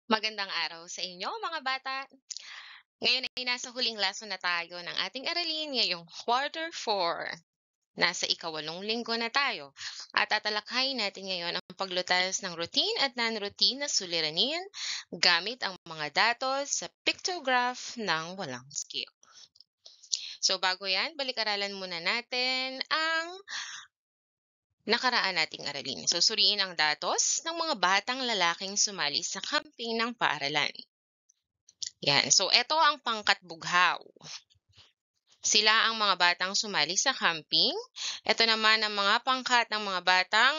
Magandang araw sa inyo mga bata. Ngayon ay nasa huling lesson na tayo ng ating aralin ngayong quarter 4. Nasa ikawalong linggo na tayo at tatalakhayin natin ngayon ang paglutas ng routine at non-routine na suliranin gamit ang mga datos sa pictograph ng walang scale. So bago yan, balik-aralan muna natin ang nakaraan nating aralin. So suriin ang datos ng mga batang lalaking sumali sa camping ng paaralan. Yan. So, ito ang pangkat bughaw. Sila ang mga batang sumali sa camping. Ito naman ang mga pangkat ng mga batang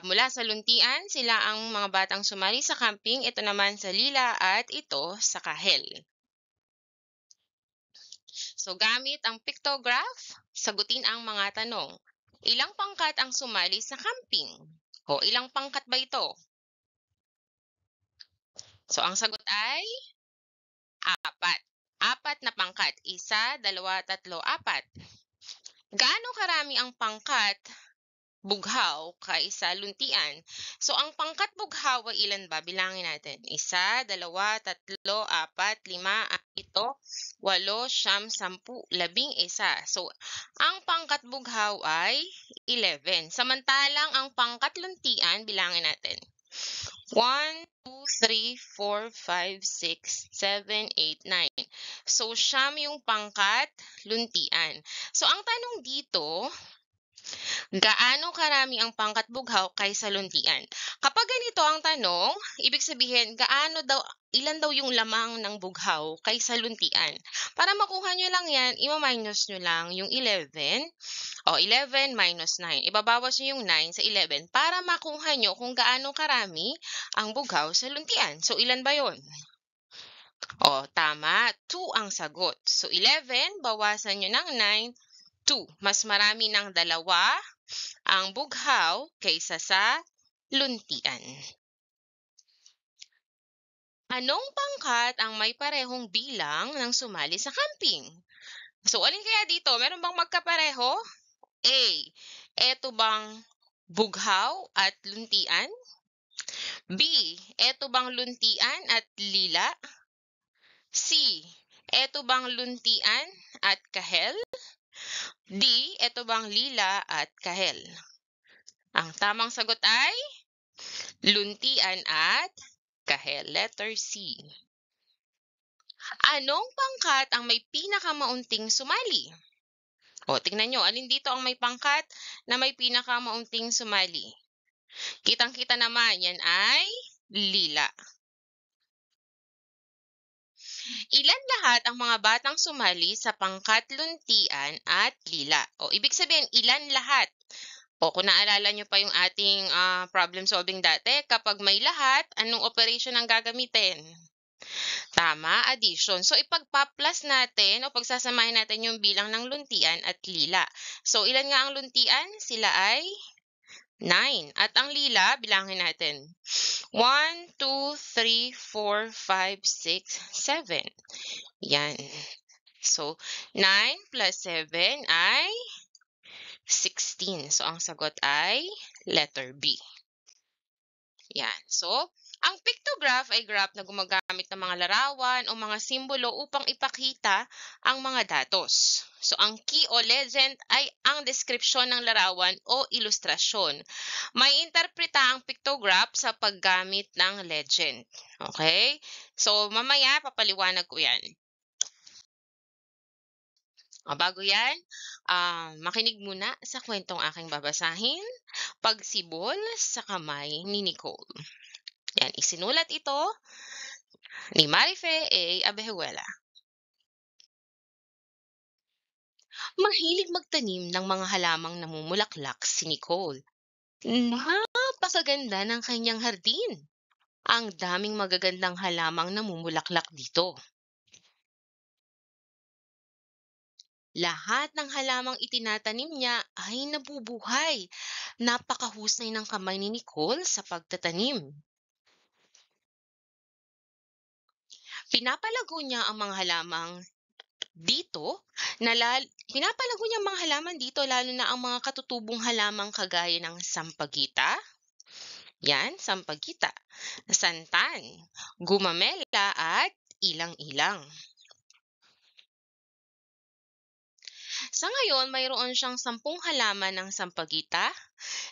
mula sa luntian. Sila ang mga batang sumali sa camping. Ito naman sa lila at ito sa kahel. So, gamit ang pictograph, sagutin ang mga tanong. Ilang pangkat ang sumali sa camping? O ilang pangkat ba ito? So, ang sagot ay apat. Apat na pangkat. Isa, dalawa, tatlo, apat. Gaano karami ang pangkat bughaw kaysa luntian? So, ang pangkat bughaw ay ilan ba? Bilangin natin. Isa, dalawa, tatlo, apat, lima, ito, walo, siyam, sampu, 11. So, ang pangkat bughaw ay 11. Samantalang ang pangkat luntian, bilangin natin. 1, 2, 3, 4, 5, 6, 7, 8, 9. So, siyam yung pangkat luntian. So, ang tanong dito, gaano karami ang pangkat bughaw kaysa luntian? Kapag ganito ang tanong, ibig sabihin, ilan daw yung lamang ng bughaw kaysa luntian? Para makuha nyo lang yan, ima-minus nyo lang yung 11. O, 11 minus 9. Ibabawas nyo yung 9 sa 11 para makuha nyo kung gaano karami ang bughaw sa luntian. So, ilan ba yon? O, tama. 2 ang sagot. So, 11, bawasan nyo ng 9, 2. Mas marami ng dalawa ang bughaw kaysa sa luntian. Anong pangkat ang may parehong bilang ng sumali sa camping? So, alin kaya dito? Meron bang magkapareho? A. Eto bang bughaw at luntian? B. Eto bang luntian at lila? C. Eto bang luntian at kahel? D. Eto bang lila at kahel? Ang tamang sagot ay luntian at kahel. Letter C. Anong pangkat ang may pinakamaunting sumali? O, tingnan nyo, alin dito ang may pangkat na may pinakamaunting sumali? Kitang-kita naman, yan ay lila. Ilan lahat ang mga batang sumali sa pangkat luntian at lila? O, ibig sabihin, ilan lahat? O, kung naalala nyo pa yung ating problem solving dati, kapag may lahat, anong operation ang gagamitin? Tama, addition. So, ipagpa-plus natin o pagsasamahin natin yung bilang ng luntian at lila. So, ilan nga ang luntian? Sila ay 9. At ang lila, bilangin natin. 1, 2, 3, 4, 5, 6, 7. Yan. So, 9 plus 7 ay 16. So, ang sagot ay letter B. Yan. So, ang pictograph ay graph na gumagamit ng mga larawan o mga simbolo upang ipakita ang mga datos. So, ang key o legend ay ang deskripsyon ng larawan o ilustrasyon. May interpreta ang pictograph sa paggamit ng legend. Okay? So, mamaya papaliwanag ko yan. Bago yan, makinig muna sa kwentong aking babasahin, Pagsibol sa Kamay ni Nicole. Yan, isinulat ito ni Marife A. Abejuela. Mahilig magtanim ng mga halamang namumulaklak si Nicole. Napakaganda ng kanyang hardin. Ang daming magagandang halamang namumulaklak dito. Lahat ng halamang itinatanim niya ay nabubuhay. Napakahusay ng kamay ni Nicole sa pagtatanim. Pinapalago niya ang mga halamang dito, pinapalago niya ang mga halaman dito lalo na ang mga katutubong halamang kagaya ng sampagita, Yan, sampagita, santan, gumamela at ilang-ilang. Sa ngayon, mayroon siyang 10 halaman ng sampagita,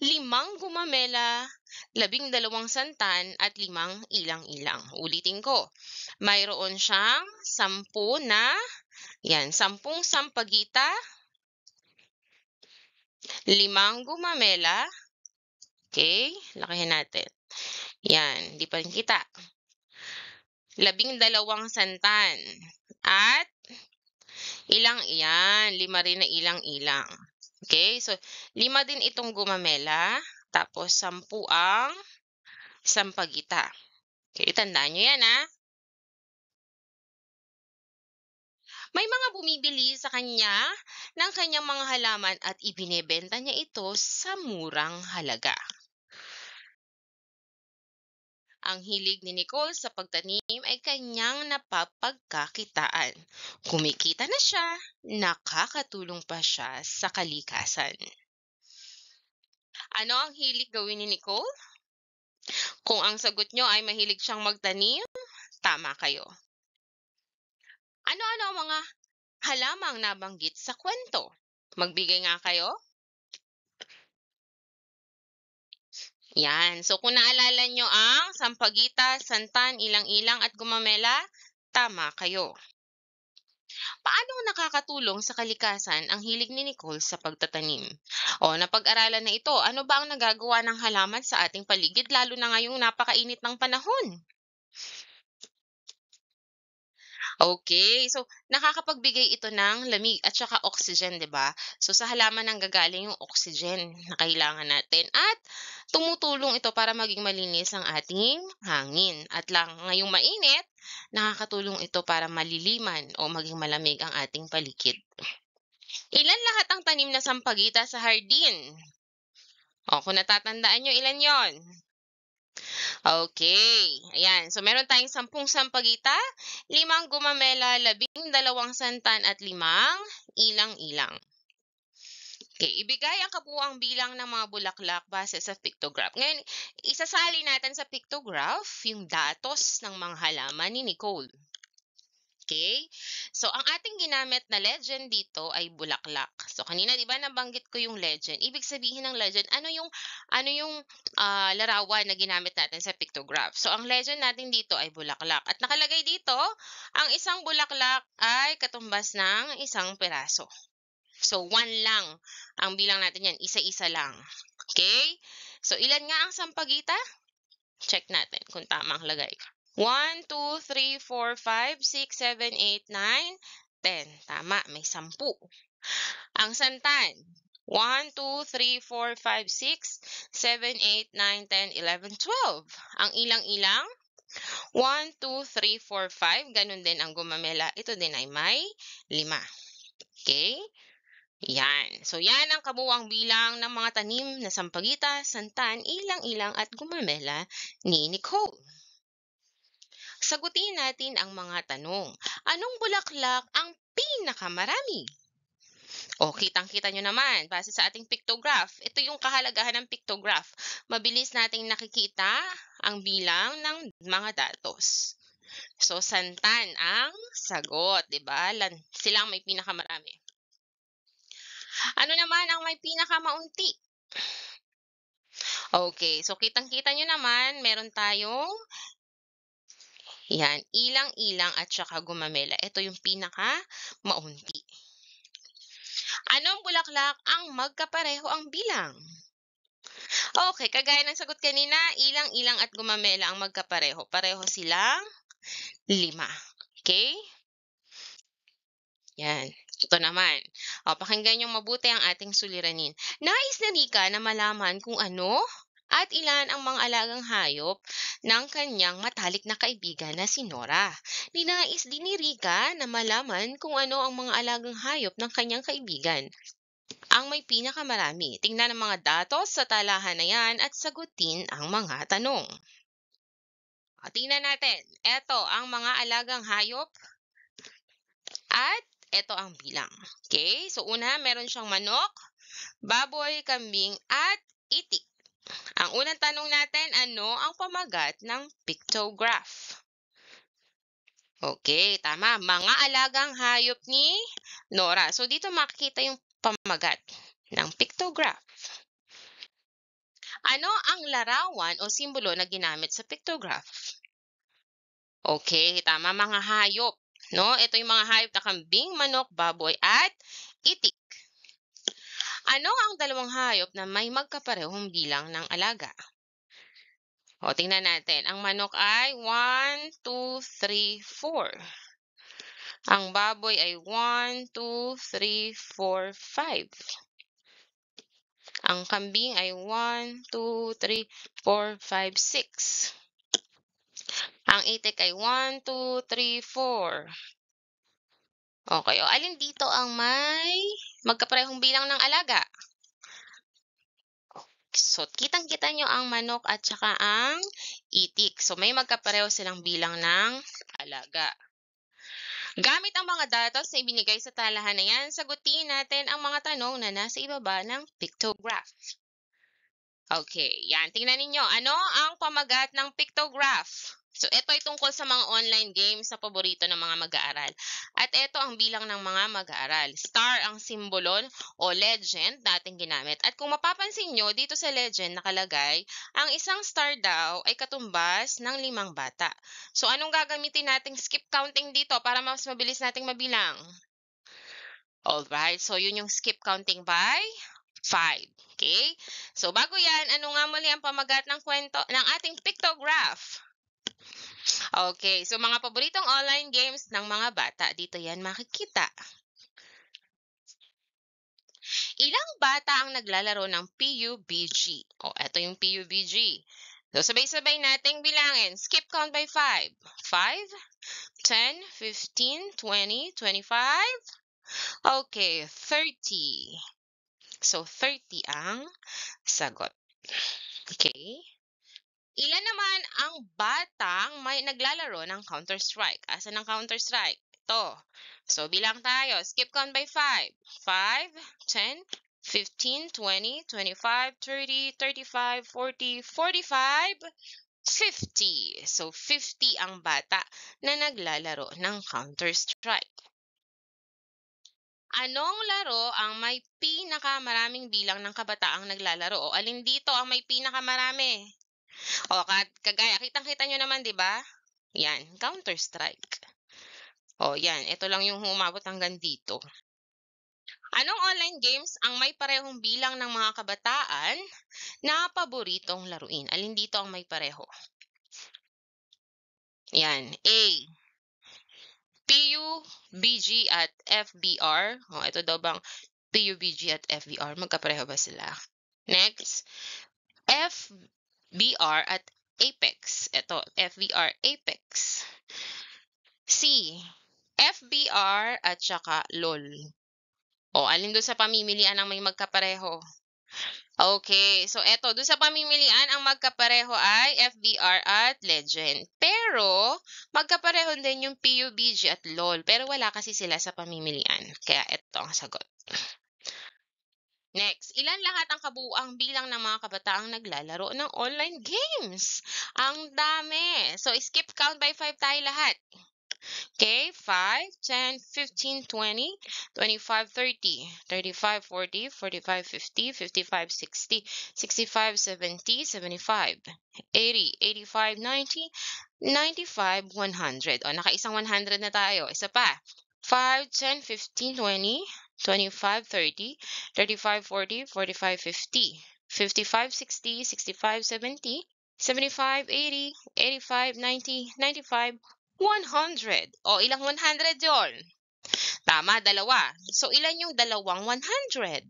5 gumamela, 12 santan at 5 ilang-ilang. Ulitin ko, mayroon siyang 10 sampagita, 5 gumamela, okay, lakihan natin. Yan, di pa rin kita. 12 santan at yan, 5 rin na ilang-ilang. Okay, so 5 din itong gumamela, tapos 10 ang sampagita. Okay, tandaan nyo yan ha. May mga bumibili sa kanya ng kanyang mga halaman at ibinebenta niya ito sa murang halaga. Ang hilig ni Nicole sa pagtanim ay kanyang napapagkakitaan. Kumikita na siya, nakakatulong pa siya sa kalikasan. Ano ang hilig gawin ni Nicole? Kung ang sagot nyo ay mahilig siyang magtanim, tama kayo. Ano-ano ang mga halamang nabanggit sa kwento? Magbigay nga kayo. Yan. So, kung naalala nyo ang sampagita, santan, ilang-ilang at gumamela, tama kayo. Paano nakakatulong sa kalikasan ang hilig ni Nicole sa pagtatanim? O, napag-aralan na ito, ano ba ang nagagawa ng halaman sa ating paligid lalo na ngayong napakainit ng panahon? Okay, so nakakapagbigay ito ng lamig at saka oxygen, 'di ba? So sa halaman nanggagaling yung oxygen na kailangan natin at tumutulong ito para maging malinis ang ating hangin. At lang ngayong mainit, nakakatulong ito para maliliman o maging malamig ang ating paligid. Ilan lahat ang tanim na sampagita sa hardin? O, kung natatandaan nyo, ilan yon? Okay. Ayan. So, meron tayong 10 sampagita, 5 gumamela, 12 santan at 5 ilang-ilang. Okay. Ibigay ang kabuuang bilang ng mga bulaklak base sa pictograph. Ngayon, isasali natin sa pictograph yung datos ng mga halaman ni Nicole. Okay? So, ang ating ginamit na legend dito ay bulaklak. So, kanina 'di ba nabanggit ko yung legend. Ibig sabihin ng legend, ano yung larawan na ginamit natin sa pictograph. So, ang legend natin dito ay bulaklak. At nakalagay dito, ang isang bulaklak ay katumbas ng isang piraso. So, 1 lang ang bilang natin yan. Isa-isa lang. Okay? So, ilan nga ang sampagita? Check natin kung tama ang lagay. 1, 2, 3, 4, 5, 6, 7, 8, 9, 10. Tama, may 10. Ang santan, 1, 2, 3, 4, 5, 6, 7, 8, 9, 10, 11, 12. Ang ilang-ilang, 1, 2, 3, 4, 5. Ganun din ang gumamela. Ito din ay may 5. Okay? Yan. So, yan ang kabuuang bilang ng mga tanim na sampagita, santan, ilang-ilang at gumamela ni Nicole. Sagutin natin ang mga tanong. Anong bulaklak ang pinakamarami? O, kitang-kita nyo naman, base sa ating pictograph. Ito yung kahalagahan ng pictograph. Mabilis nating nakikita ang bilang ng mga datos. So, santan ang sagot, di ba? Silang may pinakamarami. Ano naman ang may pinakamaunti? Okay, so kitang-kita nyo naman, meron tayong yan, ilang-ilang at saka gumamela. Ito yung pinaka-maunti. Anong bulaklak ang magkapareho ang bilang? Okay, kagaya ng sagot kanina, ilang-ilang at gumamela ang magkapareho. Pareho silang 5. Okay? Yan. Ito naman. O, pakinggan yung mabuti ang ating suliranin. Nais na Rika na malaman kung ano at ilan ang mga alagang hayop ng kanyang matalik na kaibigan na si Nora. Ninais din ni Rika na malaman kung ano ang mga alagang hayop ng kanyang kaibigan ang may pinakamarami. Tingnan ang mga datos sa talahan na yan at sagutin ang mga tanong. Tingnan natin. Ito ang mga alagang hayop at ito ang bilang. Okay? So una, meron siyang manok, baboy, kambing, at itik. Ang unang tanong natin, ano ang pamagat ng pictograph? Okay, tama. Mga alagang hayop ni Nora. So, dito makikita yung pamagat ng pictograph. Ano ang larawan o simbolo na ginamit sa pictograph? Okay, tama, mga hayop. No? Ito yung mga hayop na kambing, manok, baboy, at itik. Ano ang dalawang hayop na may magkaparehong bilang ng alaga? O, tingnan natin. Ang manok ay 1, 2, 3, 4. Ang baboy ay 1, 2, 3, 4, 5. Ang kambing ay 1, 2, 3, 4, 5, 6. Ang itik ay 1, 2, 3, 4. Okay, o alin dito ang may magkaparehong bilang ng alaga? So, kitang-kita nyo ang manok at saka ang itik. So, may magkapareho silang bilang ng alaga. Gamit ang mga datos na ibinigay sa talahan na yan, sagutin natin ang mga tanong na nasa ibaba ng pictograph. Okay, yan. Tingnan ninyo. Ano ang pamagat ng pictograph? So, ito ay tungkol sa mga online games na paborito ng mga mag-aaral. At ito ang bilang ng mga mag-aaral. Star ang simbolo o legend natin ginamit. At kung mapapansin nyo, dito sa legend nakalagay, ang isang star daw ay katumbas ng 5 bata. So, anong gagamitin nating skip counting dito para mas mabilis nating mabilang? Alright, so yun yung skip counting by 5. Okay? So, bago yan, ano nga muli ang pamagat ng kwento ng ating pictograph? Okay, so mga paboritong online games ng mga bata, dito yan makikita. Ilang bata ang naglalaro ng PUBG? O, eto yung PUBG. So, sabay-sabay nating bilangin. Skip count by 5. 5, 10, 15, 20, 25. Okay, 30. So, 30 ang sagot. Okay. Ilan naman ang batang may naglalaro ng Counter-Strike? Asan ang Counter-Strike? Ito. So, bilang tayo. Skip count by 5. 5, 10, 15, 20, 25, 30, 35, 40, 45, 50. So, 50 ang bata na naglalaro ng Counter-Strike. Anong laro ang may pinakamaraming bilang ng kabataang naglalaro? O alin dito ang may pinakamarami? O kagaya, kitang-kita nyo naman, di ba? Yan, Counter-Strike. O yan, ito lang yung humabot hanggang dito. Anong online games ang may parehong bilang ng mga kabataan na paboritong laruin? Alin dito ang may pareho? Yan, A. PUBG at FBR. O, ito daw bang PUBG at FBR? Magkapareho ba sila? Next, FBR at Apex. Ito, FBR Apex. C. FBR at saka LOL. O, alin doon sa pamimilian ang may magkapareho? Okay, so eto, doon sa pamimilian ang magkapareho ay FBR at Legend. Pero, magkapareho din yung PUBG at LOL. Pero wala kasi sila sa pamimilian. Kaya eto ang sagot. Next, ilan lahat ang kabuuang bilang ng mga kabataang naglalaro ng online games? Ang dami. So, skip count by 5 tayo lahat. Okay, 5, 10, 15, 20, 25, 30, 35, 40, 45, 50, 55, 60, 65, 70, 75, 80, 85, 90, 95, 100. O, nakaisang 100 na tayo. Isa pa. 5, 10, 15, 20, 25, 30, 35, 40, 45, 50, 55, 60, 65, 70, 75, 80, 85, 90, 95, 100. O, ilang 100 yon? Tama, dalawa. So, ilan yung dalawang 100?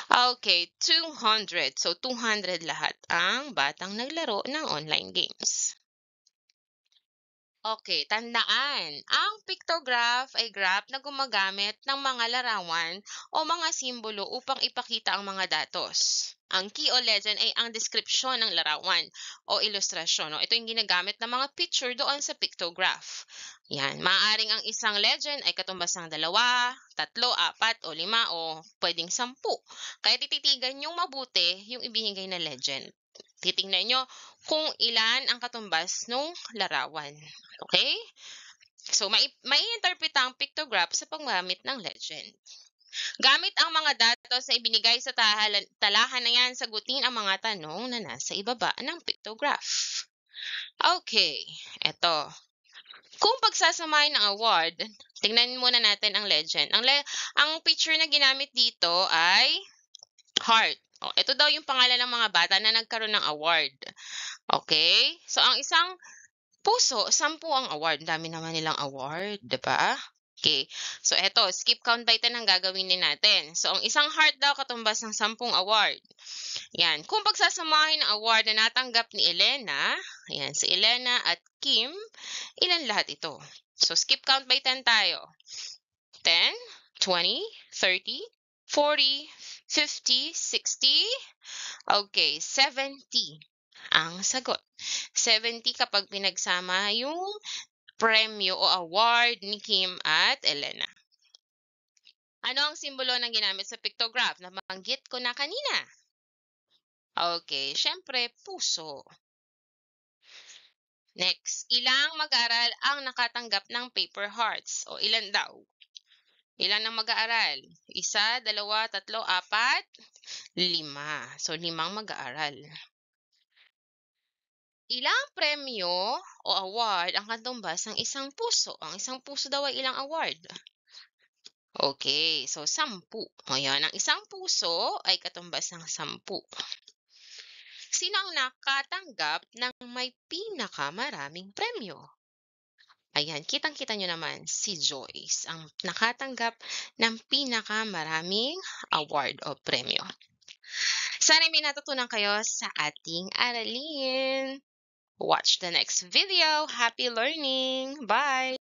Okay, 200. So, 200 lahat ang batang naglaro ng online games. Okay, tandaan, ang pictograph ay graph na gumagamit ng mga larawan o mga simbolo upang ipakita ang mga datos. Ang key o legend ay ang deskripsyon ng larawan o ilustrasyon. No? Ito yung ginagamit ng mga picture doon sa pictograph. Yan, maaaring ang isang legend ay katumbas ng 2, 3, 4 o 5 o pwedeng 10. Kaya tititigan yung mabuti yung ibinigay na legend. Titingnan nyo kung ilan ang katumbas ng larawan. Okay? So, mai-interpreta ang pictograph sa paggamit ng legend. Gamit ang mga datos na ibinigay sa talahan na yan, sagutin ang mga tanong na nasa ibaba ng pictograph. Okay, eto. Kung pagsasamahin ng award, tingnan muna natin ang legend. Ang picture na ginamit dito ay heart. Oh, ito daw yung pangalan ng mga bata na nagkaroon ng award. Okay? So, ang isang puso, 10 ang award. Dami naman nilang award, di ba? Okay. So, eto, skip count by 10 ang gagawin natin. So, ang isang heart daw katumbas ng 10 award. Yan. Kung pagsasamahin ang award na natanggap ni Elena, ayan, si Elena at Kim, ilan lahat ito? So, skip count by 10 tayo. 10, 20, 30, 40, 50, 60, okay, 70 ang sagot. 70 kapag pinagsama yung premyo o award ni Kim at Elena. Ano ang simbolo na ginamit sa pictograph? Nabanggit ko na kanina. Okay, syempre, puso. Next, ilang mag-aaral ang nakatanggap ng paper hearts? O ilan daw? Ilan ang mag-aaral? 1, 2, 3, 4, 5. So, 5 mag-aaral. Ilang premyo o award ang katumbas ng isang puso? Ang isang puso daw ay ilang award? Okay, so 10. Ayan, ang isang puso ay katumbas ng 10. Sino ang nakatanggap ng may pinakamaraming premyo? Ayan, kitang-kita nyo naman si Joyce ang nakatanggap ng pinakamaraming award o premyo. Sana may natutunan kayo sa ating aralin. Watch the next video. Happy learning! Bye!